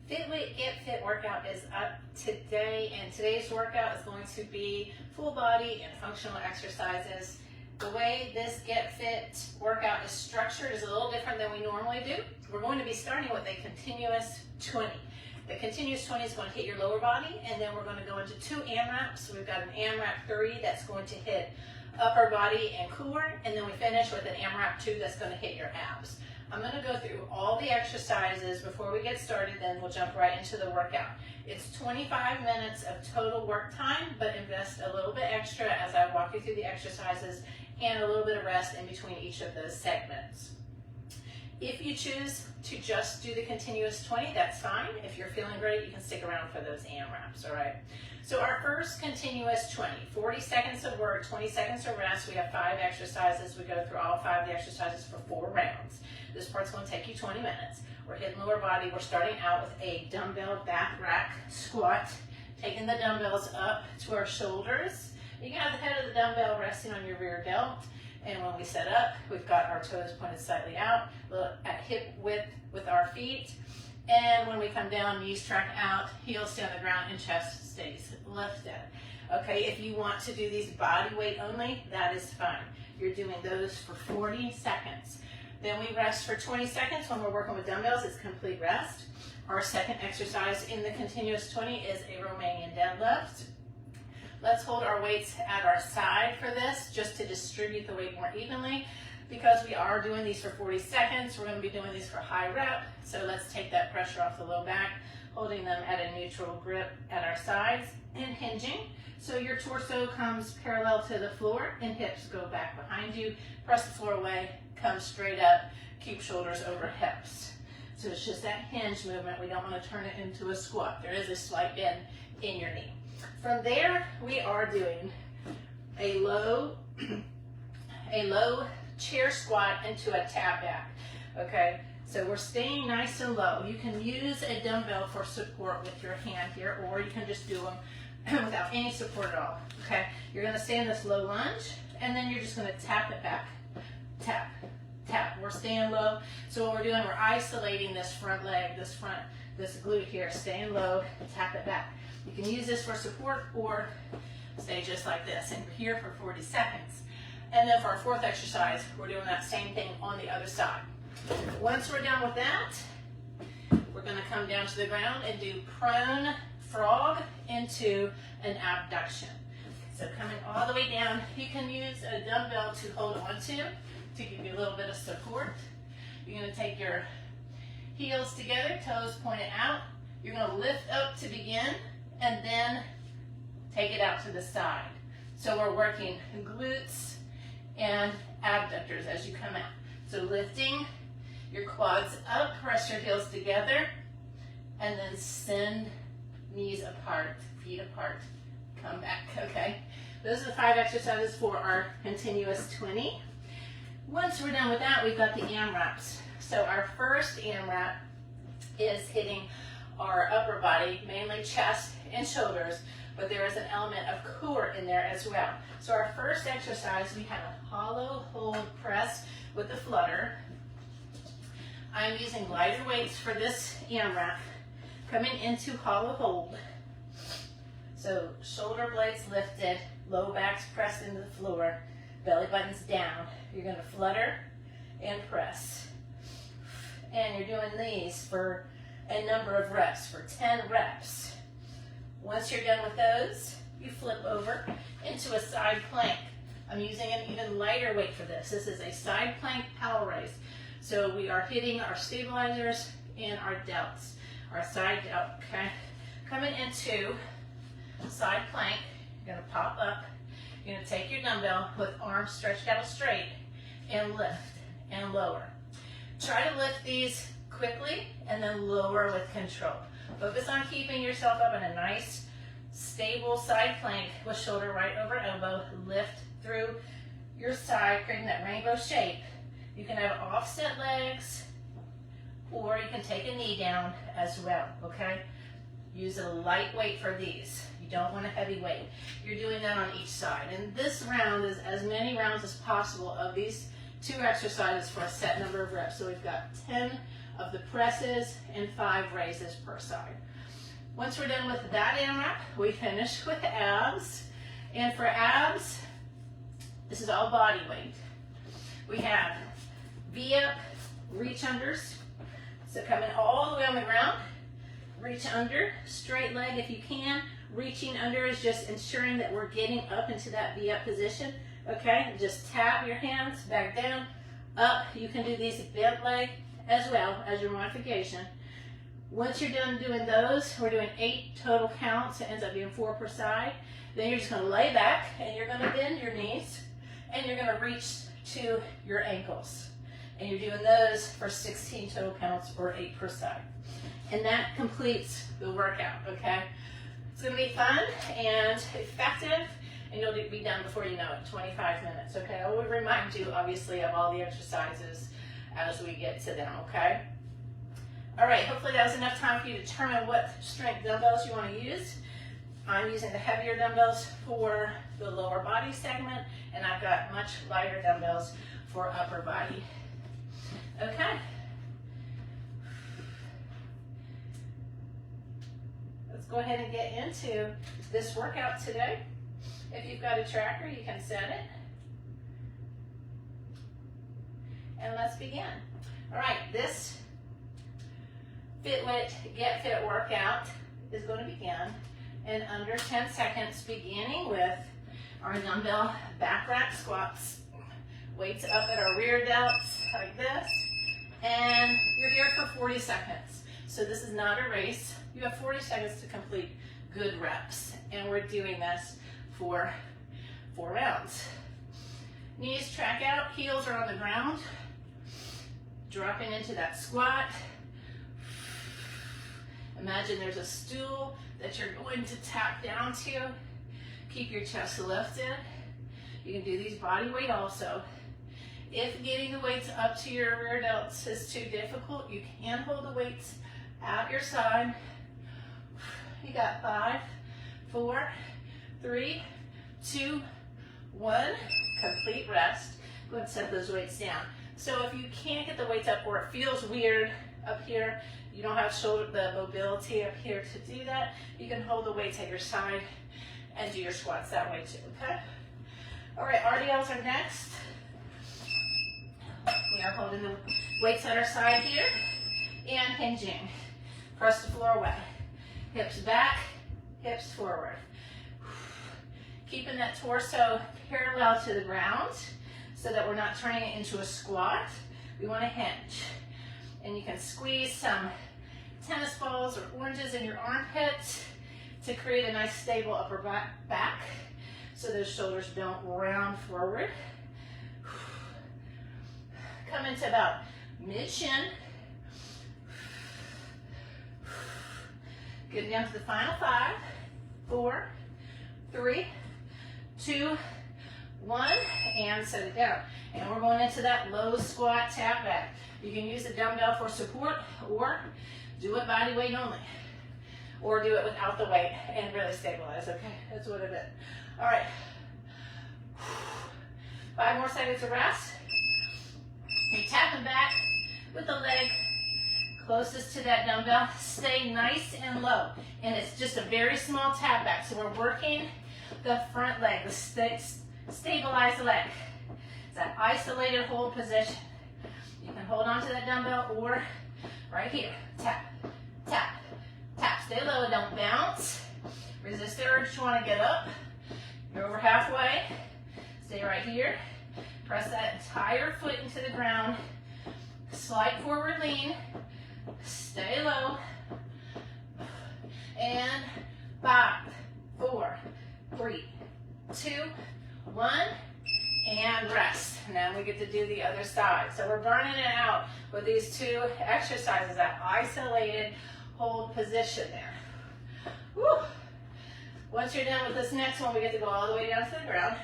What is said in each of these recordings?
FITWIT Get Fit workout is up today, and today's workout is going to be full body and functional exercises. The way this Get Fit workout is structured is a little different than we normally do. We're going to be starting with a continuous 20. The continuous 20 is going to hit your lower body, and then we're going to go into 2 AMRAPs. We've got an AMRAP 3 that's going to hit upper body and core, and then we finish with an AMRAP 2 that's going to hit your abs. I'm going to go through all the exercises before we get started, then we'll jump right into the workout. It's 25 minutes of total work time, but invest a little bit extra as I walk you through the exercises and a little bit of rest in between each of those segments. If you choose to just do the continuous 20, that's fine. If you're feeling great, you can stick around for those AMRAPs, all right? So our first continuous 20, 40 seconds of work, 20 seconds of rest. We have 5 exercises. We go through all 5 of the exercises for 4 rounds. This part's going to take you 20 minutes. We're hitting lower body. We're starting out with a dumbbell back rack squat, taking the dumbbells up to our shoulders. You can have the head of the dumbbell resting on your rear delt. And when we set up, we've got our toes pointed slightly out, look at hip width with our feet. And when we come down, knees track out, heels stay on the ground, and chest stays lifted. Okay, if you want to do these body weight only, that is fine. You're doing those for 40 seconds. Then we rest for 20 seconds. When we're working with dumbbells, it's complete rest. Our second exercise in the continuous 20 is a Romanian deadlift. Let's hold our weights at our side for this, just to distribute the weight more evenly. Because we are doing these for 40 seconds, we're going to be doing these for high rep. So let's take that pressure off the low back, holding them at a neutral grip at our sides and hinging. So your torso comes parallel to the floor and hips go back behind you. Press the floor away, come straight up, keep shoulders over hips. So it's just that hinge movement. We don't want to turn it into a squat. There is a slight bend in your knee. From there, we are doing a low chair squat into a tap back. Okay, so we're staying nice and low. You can use a dumbbell for support with your hand here, or you can just do them without any support at all. Okay, you're going to stay in this low lunge, and then you're just going to tap it back. Tap, tap. We're staying low. So what we're doing, we're isolating this front leg, this glute here, staying low, tap it back. You can use this for support or stay just like this, and we're here for 40 seconds. And then for our fourth exercise, we're doing that same thing on the other side. Once we're done with that, we're going to come down to the ground and do prone frog into an abduction. So coming all the way down, you can use a dumbbell to hold on to give you a little bit of support. You're going to take your heels together, toes pointed out. You're going to lift up to begin, and then take it out to the side. So we're working glutes and abductors as you come out. So lifting your quads up, press your heels together, and then send knees apart, feet apart, come back, okay? Those are the 5 exercises for our continuous 20. Once we're done with that, we've got the AMRAPs. So our first AMRAP is hitting our upper body, mainly chest and shoulders, but there is an element of core in there as well. So our first exercise, we have a hollow hold press with the flutter. I'm using lighter weights for this AMRAP, coming into hollow hold. So shoulder blades lifted, low backs pressed into the floor, belly buttons down. You're going to flutter and press. And you're doing these for a number of reps, for 10 reps. Once you're done with those, you flip over into a side plank. I'm using an even lighter weight for this. This is a side plank POWEL raise. So we are hitting our stabilizers and our delts, our side delt, okay? Coming into side plank, you're going to pop up. You're going to take your dumbbell with arms stretched out straight and lift and lower. Try to lift these quickly and then lower with control. Focus on keeping yourself up in a nice, stable side plank with shoulder right over elbow. Lift through your side, creating that rainbow shape. You can have offset legs, or you can take a knee down as well, okay? Use a light weight for these. You don't want a heavy weight. You're doing that on each side. And this round is as many rounds as possible of these 2 exercises for a set number of reps. So we've got 10 of the presses and 5 raises per side. Once we're done with that AMRAP, we finish with abs. And for abs, this is all body weight. We have V-up, reach unders. So coming all the way on the ground, reach under, straight leg if you can. Reaching under is just ensuring that we're getting up into that V-up position. Okay, just tap your hands back down, up. You can do these bent leg as well as your modification. Once you're done doing those, we're doing 8 total counts. It ends up being 4 per side. Then you're just going to lay back and you're going to bend your knees and you're going to reach to your ankles. And you're doing those for 16 total counts or 8 per side. And that completes the workout, okay? It's going to be fun and effective, and you'll be done before you know it, 25 minutes, okay? I will remind you, obviously, of all the exercises as we get to them, okay? All right, hopefully that was enough time for you to determine what strength dumbbells you want to use. I'm using the heavier dumbbells for the lower body segment, and I've got much lighter dumbbells for upper body. Okay. Let's go ahead and get into this workout today. If you've got a tracker, you can set it. And let's begin. All right, this FITWIT GETFIT workout is going to begin in under 10 seconds, beginning with our dumbbell back rack squats. Weights up at our rear delts like this. And you're here for 40 seconds. So this is not a race. You have 40 seconds to complete good reps. And we're doing this for 4 rounds. Knees track out, heels are on the ground. Dropping into that squat. Imagine there's a stool that you're going to tap down to. Keep your chest lifted. You can do these body weight also. If getting the weights up to your rear delts is too difficult, you can hold the weights at your side. You got 5, 4, 3, 2, 1. Complete rest. Go ahead and set those weights down. So if you can't get the weights up or it feels weird up here, you don't have the mobility up here to do that, you can hold the weights at your side and do your squats that way too, okay? All right, RDLs are next. We are holding the weights at our side here and hinging. Press the floor away. Hips back, hips forward. Keeping that torso parallel to the ground so that we're not turning it into a squat. We want to hinge. And you can squeeze some tennis balls or oranges in your armpits to create a nice stable upper back so those shoulders don't round forward. Come into about mid-shin. Getting down to the final 5, 4, 3, 2, 1, and set it down. And we're going into that low squat tap back. You can use the dumbbell for support or do it body weight only. Or do it without the weight and really stabilize, okay? That's what it is. All right. 5 more seconds of rest. You're tapping back with the leg closest to that dumbbell. Stay nice and low. And it's just a very small tap back. So we're working the front leg, the stabilized leg. It's that isolated hold position. You can hold on to that dumbbell or right here. Tap, tap, tap. Stay low, don't bounce. Resist the urge to want to get up. You're over halfway. Stay right here. Press that entire foot into the ground. Slide forward, lean. Stay low. And 5, 4, 3, 2, 1. And rest. Now we get to do the other side. So we're burning it out with these 2 exercises, that isolated hold position there. Woo. Once you're done with this next one, we get to go all the way down to the ground.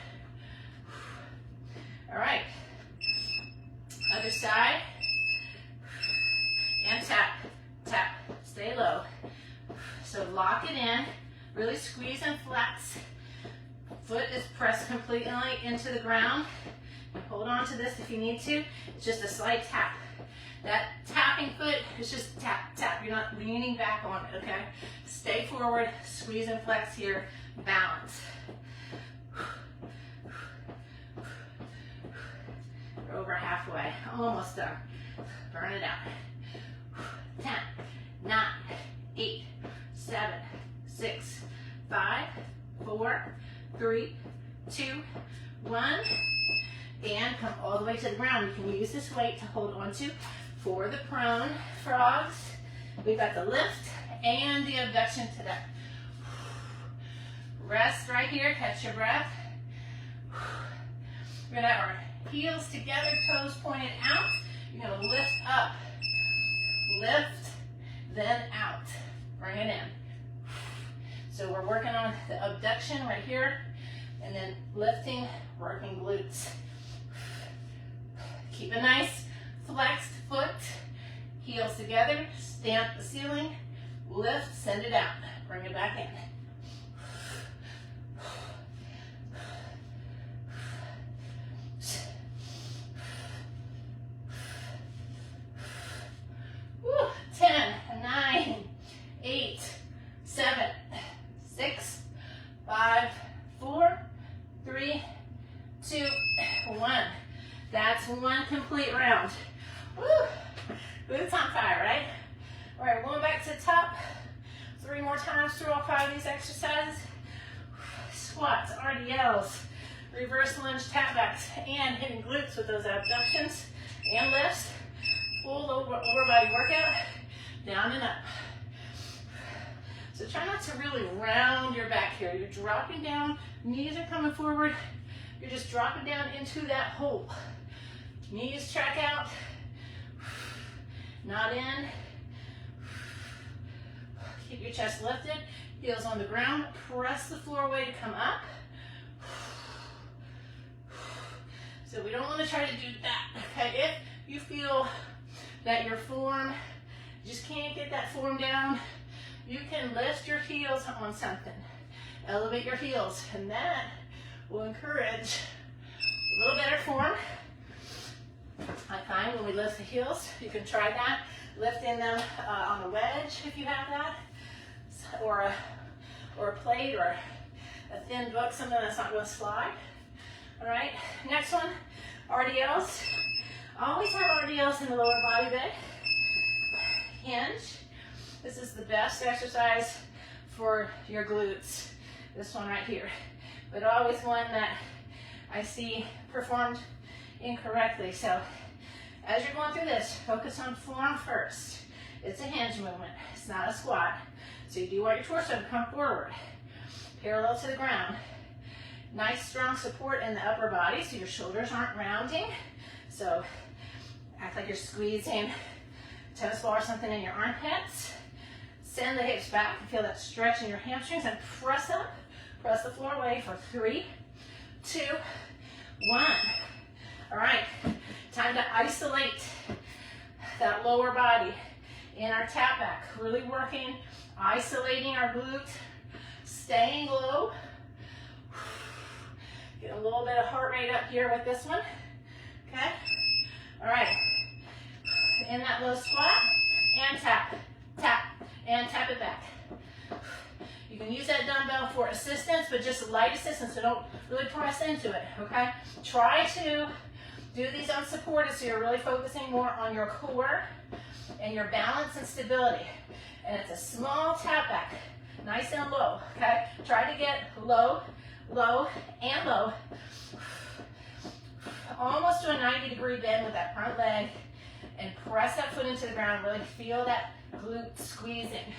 All right. Other side. And tap, tap. Stay low. So lock it in. Really squeeze and flex. Foot is pressed completely into the ground. Hold on to this if you need to. It's just a slight tap. That tapping foot is just tap, tap. You're not leaning back on it, okay? Stay forward, squeeze and flex here, balance. We're over halfway, almost done. Burn it out. 10, 9, 8, 7, 6, 5, 4, 3, 2, 1. And come all the way to the ground. You can use this weight to hold on to for the prone frogs. We've got the lift and the abduction to that. Rest right here, catch your breath. We're gonna have our heels together, toes pointed out. You're gonna lift up, lift, then out. Bring it in. So we're working on the abduction right here, and then lifting, working glutes. Keep a nice flexed foot, heels together, stamp the ceiling, lift, send it out, bring it back in. Woo. 10, 9, 8, 7, 6, 5, 4, 3, 2, 1. That's one complete round. Woo! Boots on fire, right? All right, going back to the top. 3 more times through all 5 of these exercises. Squats, RDLs, reverse lunge tap backs, and hitting glutes with those abductions and lifts. Full over body workout, down and up. So try not to really round your back here. You're dropping down, knees are coming forward. You're just dropping down into that hole. Knees track out, not in. Keep your chest lifted, heels on the ground. Press the floor away to come up. So we don't want to try to do that, okay? If you feel that your form, you just can't get that form down, you can lift your heels on something. Elevate your heels, and that will encourage a little better form. I find when we lift the heels, you can try that, lifting them on a wedge if you have that, or a plate, or a thin book, something that's not going to slide. All right, next one, RDLs. Always have RDLs in the lower body bag. Hinge. This is the best exercise for your glutes. This one right here, but always one that I see performed incorrectly. So as you're going through this, focus on form first. It's a hinge movement, it's not a squat. So you do want your torso to come forward, parallel to the ground. Nice strong support in the upper body so your shoulders aren't rounding. So act like you're squeezing tennis ball or something in your armpits. Send the hips back and feel that stretch in your hamstrings, and press up. Press the floor away for 3, 2, 1. All right, time to isolate that lower body in our tap back. Really working, isolating our glute, staying low. Get a little bit of heart rate up here with this one, okay? All right, in that low squat, and tap, tap, and tap it back. You can use that dumbbell for assistance, but just light assistance, so don't really press into it, okay? Try to do these unsupported so you're really focusing more on your core and your balance and stability. And it's a small tap back, nice and low, okay? Try to get low, low, and low. Almost to a 90-degree bend with that front leg, and press that foot into the ground. Really feel that glute squeezing.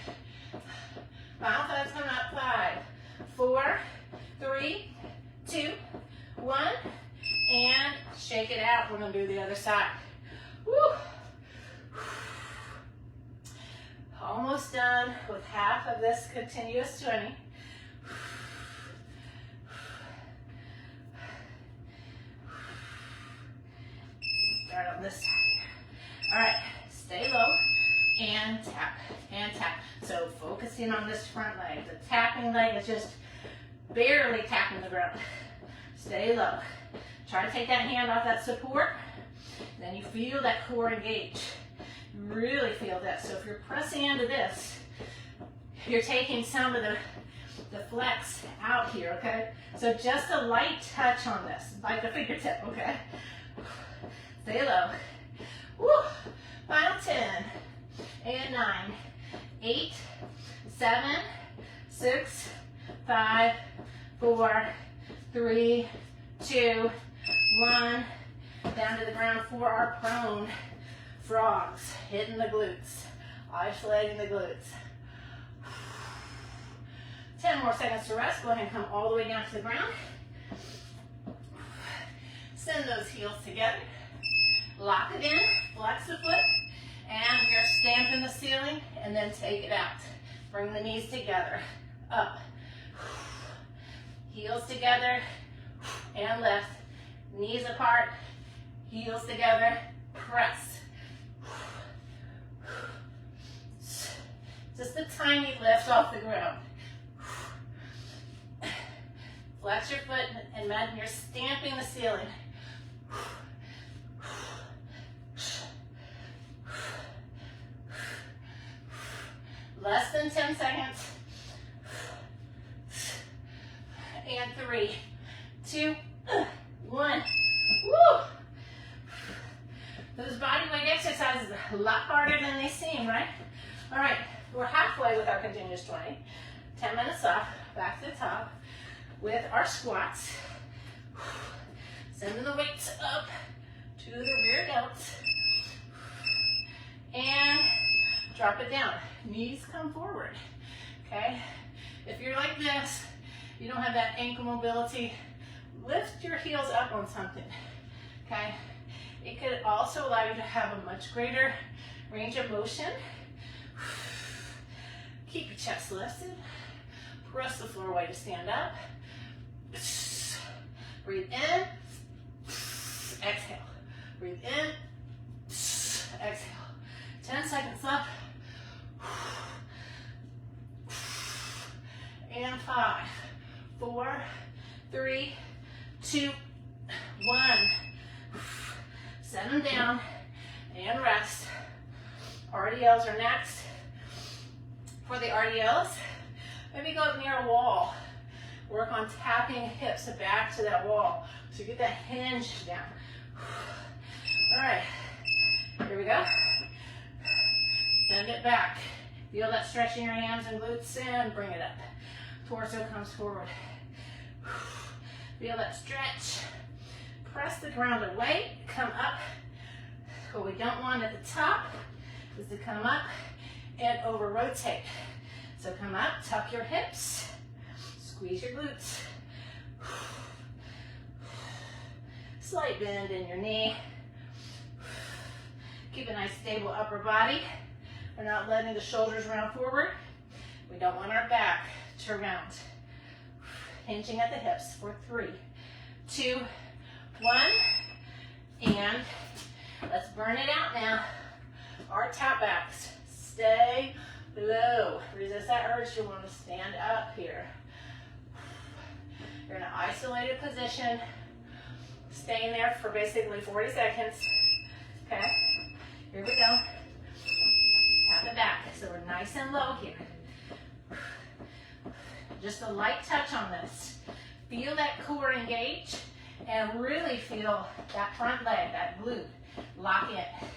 Final thighs coming up. 5, 4, 3, 2, 1, and shake it out. We're gonna do the other side. Woo. Almost done with half of this continuous 20. Start on this side. All right, stay low and tap, and tap. So focusing on this front leg. The tapping leg is just barely tapping the ground. Stay low. Try to take that hand off that support. Then you feel that core engage. Really feel this. So if you're pressing into this, you're taking some of the flex out here, okay? So just a light touch on this, like the fingertip, okay? Stay low. Woo! Final 10 and 9, 8, 7, 6, 5, 4, 3, 2, 1. Down to the ground for our prone frogs, hitting the glutes, isolating the glutes. 10 more seconds to rest. Go ahead and come all the way down to the ground. Send those heels together. Lock it in, flex the foot, and we are stamping the ceiling, and then take it out. Bring the knees together, up. Heels together, and lift. Knees apart, heels together, press. Just a tiny lift off the ground. Flex your foot, and imagine you're stamping the ceiling. Less than 10 seconds. And 3, 2, 1. Woo! Those body weight exercises are a lot harder than they seem, right? All right, we're halfway with our continuous 20. 10 minutes off, back to the top with our squats. Sending the weights up to the rear delts. And drop it down. Knees come forward, okay? If you're like this, you don't have that ankle mobility, lift your heels up on something, okay? It could also allow you to have a much greater range of motion. Keep your chest lifted. Press the floor away to stand up. Breathe in. Exhale. Breathe in. Exhale. 10 seconds left. And 5, 4, 3, 2, 1. Set them down and rest. RDLs are next. For the RDLs, maybe go up near a wall. Work on tapping hips back to that wall. So you get that hinge down. All right, here we go. Send it back. Feel that stretch in your hams and glutes, and bring it up. Torso comes forward. Feel that stretch. Press the ground away, come up. What we don't want at the top is to come up and over rotate. So come up, tuck your hips, squeeze your glutes. Slight bend in your knee. Keep a nice stable upper body. We're not letting the shoulders round forward. We don't want our back to round. Hinging at the hips for 3, 2, 1, and let's burn it out now. Our tap backs, stay low. Resist that urge to want to stand up here. You're in an isolated position, staying there for basically 40 seconds. Okay, here we go. Tap it back, so we're nice and low here. Just a light touch on this. Feel that core engage and really feel that front leg, that glute, lock in.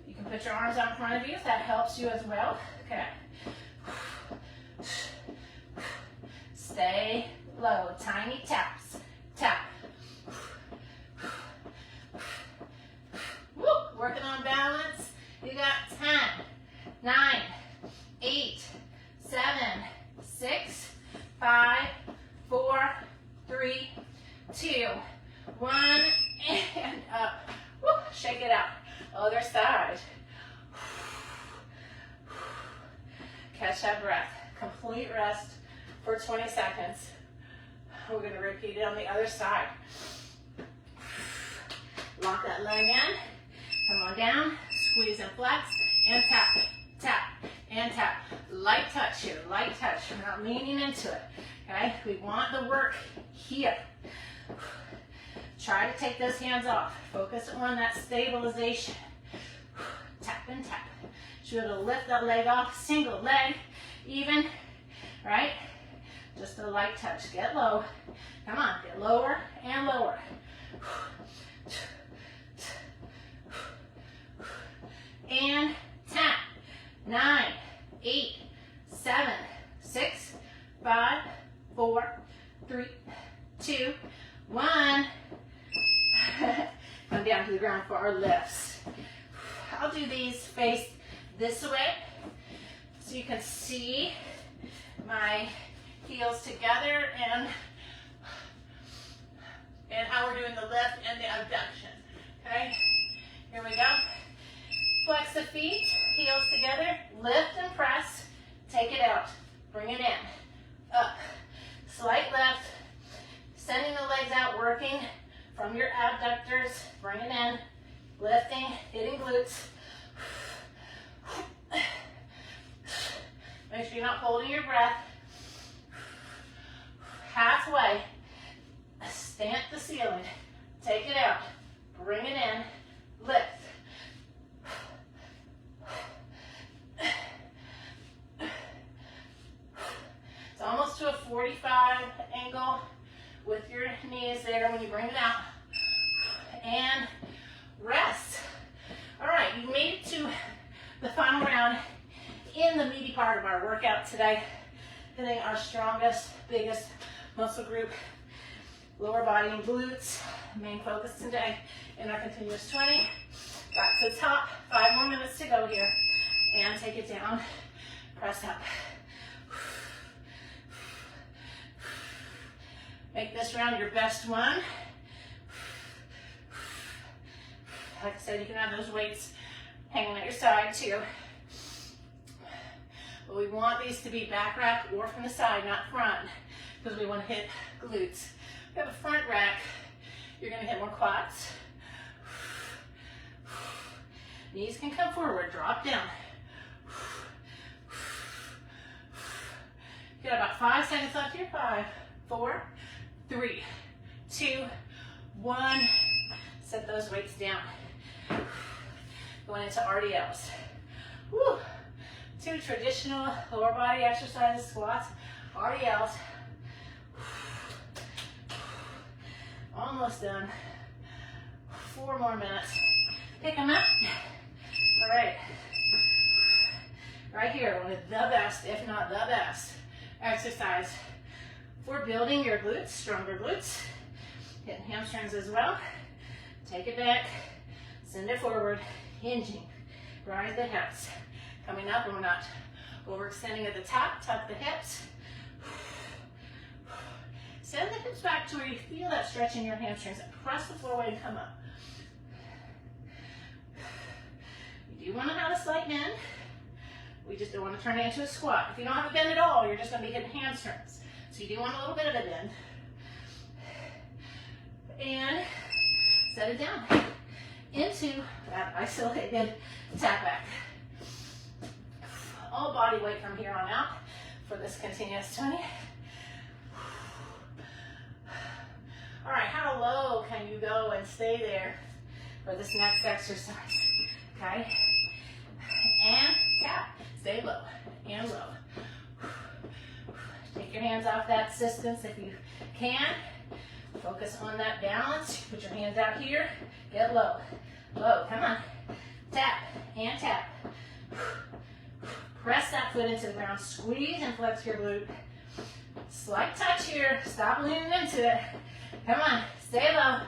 You can put your arms out in front of you if that helps you as well. Okay. Stay low, tiny taps. Tap. Woo, working on balance. You got 10, 9, 8, 7, 6, 5, 4, 3, 2, 1, and up. Woo, shake it out. Other side. Catch that breath. Complete rest for 20 seconds. We're going to repeat it on the other side. Lock that leg in. Come on down. Squeeze and flex. And tap, tap, and tap. Light touch here. Light touch. We're not leaning into it. Okay? We want the work here. Try to take those hands off. Focus on that stabilization. Tap and tap. Should be able to lift that leg off, single leg, even, right? Just a light touch. Get low. Come on, get lower and lower. And tap. 9, 8, 7, 6, 5, 4, 3, 2, 1. Come down to the ground for our lifts. I'll do these face this way so you can see my heels together and how we're doing the lift and the abduction. Okay, here we go. Flex the feet, heels together, lift and press, take it out, bring it in, up, slight lift, sending the legs out, working from your abductors, bring it in, lifting, hitting glutes. Make sure you're not holding your breath. Halfway, stamp the ceiling, take it out, bring it in, lift. It's almost to a 45 angle with your knees there when you bring it out. And rest. All right, you made it to the final round in the meaty part of our workout today. Hitting our strongest, biggest muscle group, lower body and glutes. Main focus today in our continuous 20. Back to the top, 5 more minutes to go here. And take it down, press up. Make this round your best one. Like I said, you can have those weights hanging at your side too. But we want these to be back rack or from the side, not front, because we want to hit glutes. If you have a front rack, you're going to hit more quads. Knees can come forward, drop down. You got about 5 seconds left here. 5, 4, 3, 2, 1. Set those weights down. Going into RDLs. Woo. 2 traditional lower body exercises, squats, RDLs. Almost done. 4 more minutes. Pick them up. All right. Right here, one of the best, if not the best, exercise for building your glutes, stronger glutes. Hitting hamstrings as well. Take it back, send it forward, hinging. Rise the hips. Coming up, and we're not overextending at the top. Tuck the hips. Send the hips back to where you feel that stretch in your hamstrings and press the floor away and come up. You do want to have a slight bend. We just don't want to turn it into a squat. If you don't have a bend at all, you're just going to be hitting hamstrings. So you do want a little bit of a bend. And set it down into that isolated tap back. All body weight from here on out for this continuous 20. All right, how low can you go and stay there for this next exercise? Okay, and tap. Stay low and low. Take your hands off that assistance if you can. Focus on that balance. Put your hands out here. Get low. Low. Come on. Tap and tap. Press that foot into the ground. Squeeze and flex your glute. Slight touch here. Stop leaning into it. Come on. Stay low.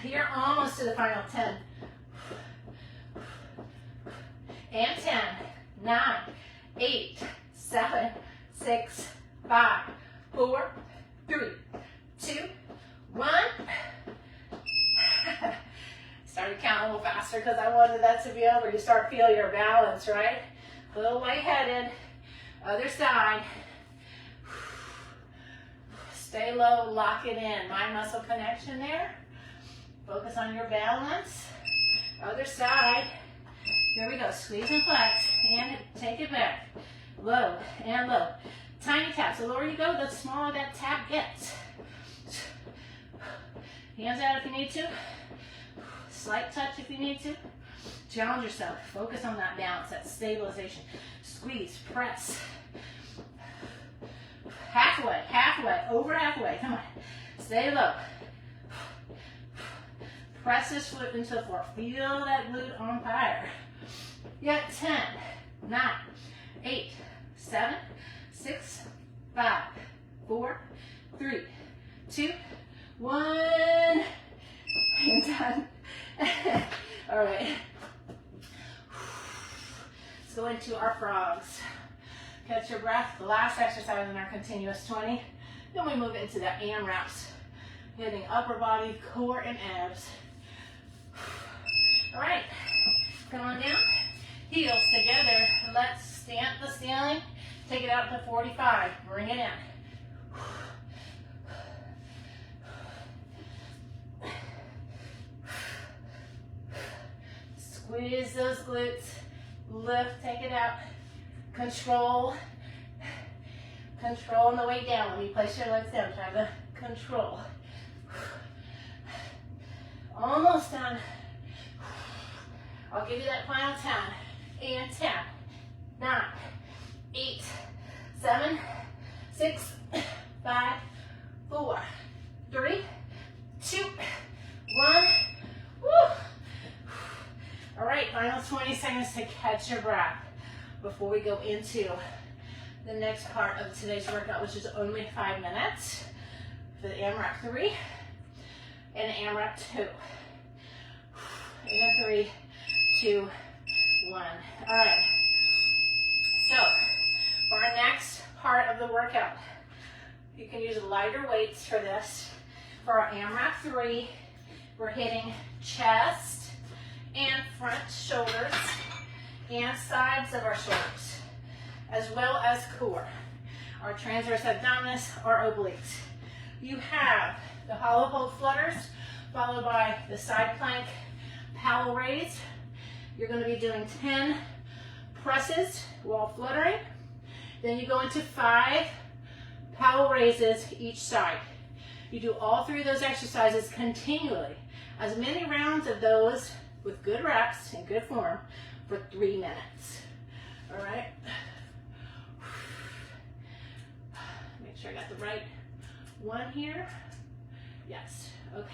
You're almost to the final 10. And 10. 9, 8, 7, 6, 5, 4, 3, 2, 1. Started counting a little faster because I wanted that to be over. You start feeling your balance, right? A little lightheaded. Other side. Stay low, lock it in. Mind muscle connection there. Focus on your balance. Other side. Here we go. Squeeze and flex. And take it back. Low and low. Tiny taps. The lower you go, the smaller that tap gets. Hands out if you need to. Slight touch if you need to. Challenge yourself. Focus on that balance, that stabilization. Squeeze, press. Halfway, halfway, over halfway. Come on. Stay low. Press this foot into the floor. Feel that glute on fire. You got 10, 9, 8, 7, 6, 5, 4, 3, 2, 1. And done. All right. Let's go into our frogs. Catch your breath. The last exercise in our continuous 20. Then we move into the AMRAPs. Hitting upper body, core, and abs. All right. Come on down. Heels together. Let's stamp the ceiling. Take it out to 45. Bring it in. Squeeze those glutes. Lift, take it out. Control. Control on the way down. When you place your legs down, try to control. Almost done. I'll give you that final 10. And 10, 9, 8, 7, 6, 5, 4, 3, 2, 1. Woo! All right, final 20 seconds to catch your breath before we go into the next part of today's workout, which is only 5 minutes for the AMRAP 3 and AMRAP 2. And 3, 2, 1. All right. So for our next part of the workout, you can use lighter weights for this. For our AMRAP 3, we're hitting chest and front shoulders and sides of our shoulders, as well as core, our transverse abdominis, our obliques. You have the hollow hold flutters, followed by the side plank POWEL raise. You're going to be doing 10 presses while fluttering. Then you go into 5 POWEL raises each side. You do all 3 of those exercises continually, as many rounds of those with good reps and good form for 3 minutes. All right. Make sure I got the right one here. Yes. Okay.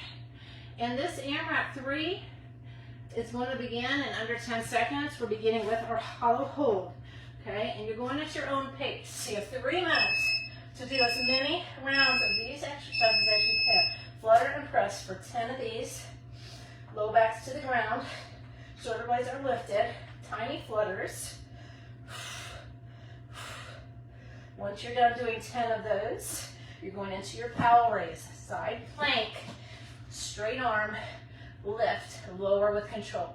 And this AMRAP 3 is going to begin in under 10 seconds. We're beginning with our hollow hold. Okay. And you're going at your own pace. So you have 3 minutes to do as many rounds of these exercises as you can. Flutter and press for 10 of these. Low backs to the ground. Shoulder blades are lifted. Tiny flutters. Once you're done doing 10 of those, you're going into your POWEL raise. Side plank, straight arm, lift, lower with control.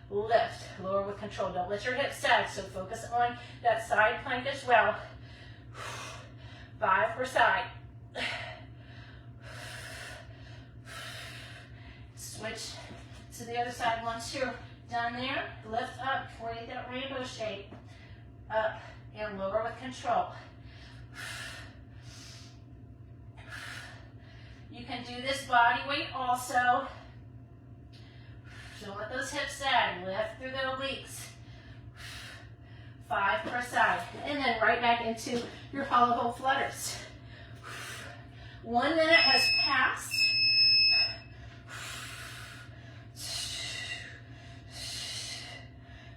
Lift, lower with control. Don't let your hips sag, so focus on that side plank as well. 5 per side. Switch to the other side once you're done there. Lift up, create that rainbow shape. Up and lower with control. You can do this body weight also. Don't let those hips sag. Lift through the obliques. 5 per side. And then right back into your hollow hold flutters. 1 minute has passed.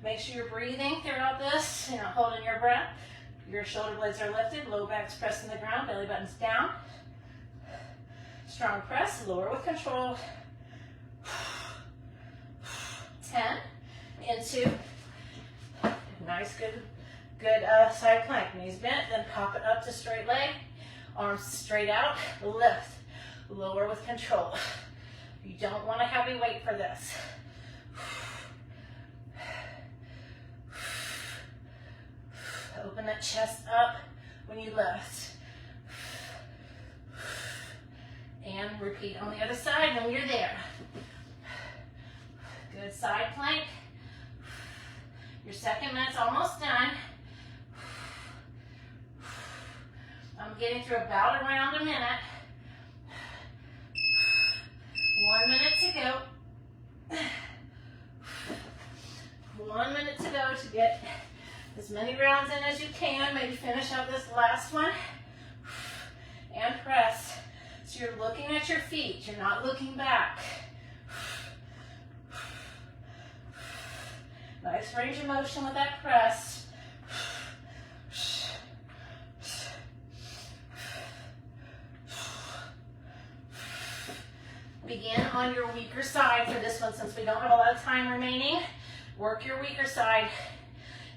Make sure you're breathing throughout this, holding your breath. Your shoulder blades are lifted, low back's pressing the ground, belly button's down. Strong press, lower with control. 10 into nice, good side plank. Knees bent, then pop it up to straight leg. Arms straight out, lift, lower with control. You don't want a heavy weight for this. Open that chest up when you lift. And repeat on the other side when you're there. Good side plank. Your second minute's almost done. I'm getting through about around a minute. 1 minute to go. 1 minute to go to get as many rounds in as you can. Maybe finish up this last one. And press. So you're looking at your feet. You're not looking back. Nice range of motion with that press. Begin on your weaker side for this one since we don't have a lot of time remaining. Work your weaker side.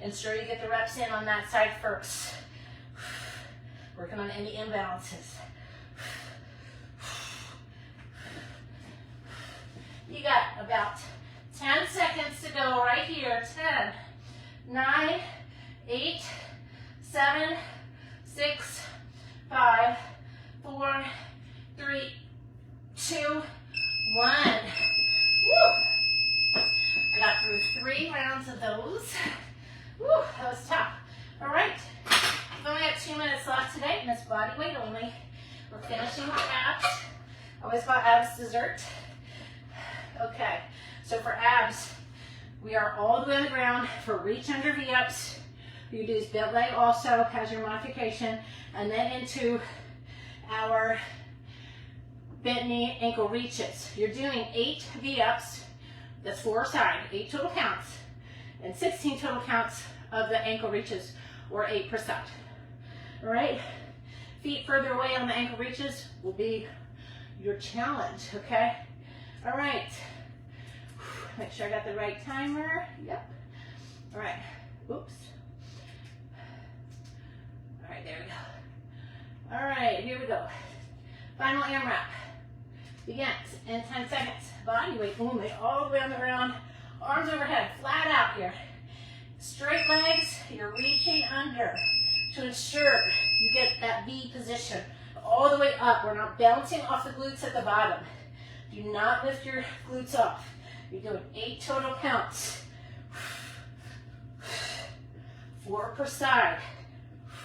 Ensure you get the reps in on that side first. Working on any imbalances. You got about 10 seconds to go right here. 10, 9, 8, 7, 6, 5, 4, 3, 2, 1. Woo! I got through 3 rounds of those. Woo, that was tough. All right, we've only got 2 minutes left today, and it's body weight only. We're finishing with abs. I always call abs dessert. Okay, so for abs, we are all the way on the ground for reach under V-ups. You do bent leg also has your modification, and then into our bent knee ankle reaches. You're doing 8 V-ups, that's 4 a side, 8 total counts, and 16 total counts of the ankle reaches, or 8 per side. All right, feet further away on the ankle reaches will be your challenge, okay? All right, make sure I got the right timer. Yep. All right, oops. All right, there we go. All right, here we go. Final AMRAP begins in 10 seconds. Body weight only, all the way on the ground. Arms overhead, flat out here. Straight legs, you're reaching under to ensure you get that V position all the way up. We're not bouncing off the glutes at the bottom. Do not lift your glutes off. You're doing 8 total counts. 4 per side.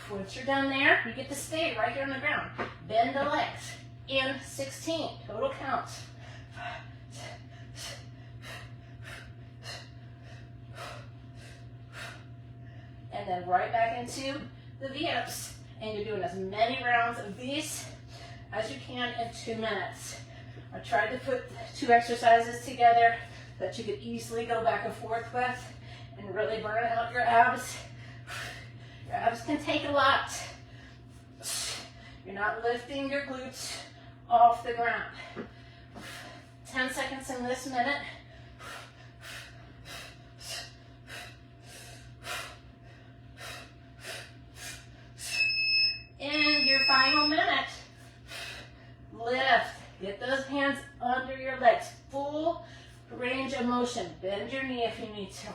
Once you're done there, you get to stay right here on the ground. Bend the legs. In 16 total counts. And then right back into the V-ups. And you're doing as many rounds of these as you can in 2 minutes. I tried to put 2 exercises together that you could easily go back and forth with and really burn out your abs. Your abs can take a lot. You're not lifting your glutes off the ground. 10 seconds in this minute. In your final minute, lift. Get those hands under your legs. Full range of motion. Bend your knee if you need to.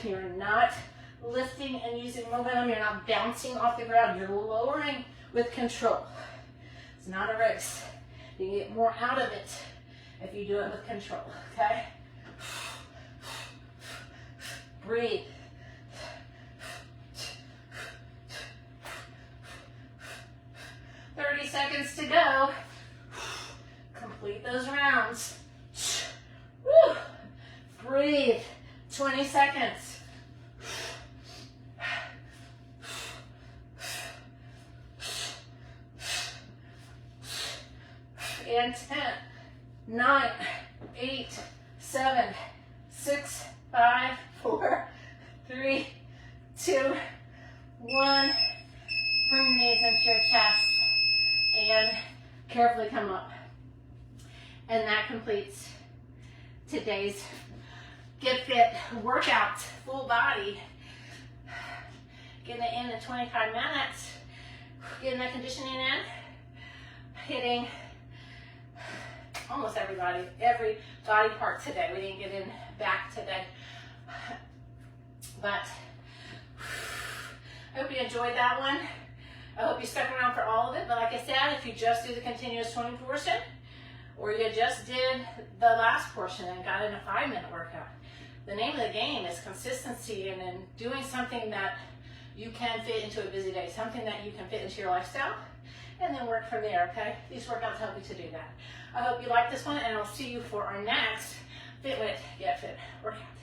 You're not lifting and using momentum. You're not bouncing off the ground. You're lowering with control. It's not a race. You get more out of it if you do it with control, okay? Breathe. Seconds to go. Complete those rounds. Woo. Breathe. 20 seconds. And 10, 9, 8, 7, 6, 5, 4, 3, 2, 1. Bring the knees into your chest. And carefully come up. And that completes today's Get Fit workout, full body. Getting it in 25 minutes. Getting that conditioning in. Hitting almost every body part today. We didn't get in back today. But I hope you enjoyed that one. I hope you stuck around for all of it, but like I said, if you just do the continuous 20 portion, or you just did the last portion and got in a 5-minute workout, the name of the game is consistency and then doing something that you can fit into a busy day, something that you can fit into your lifestyle, and then work from there, okay? These workouts help you to do that. I hope you like this one, and I'll see you for our next FITWIT GetFit workout.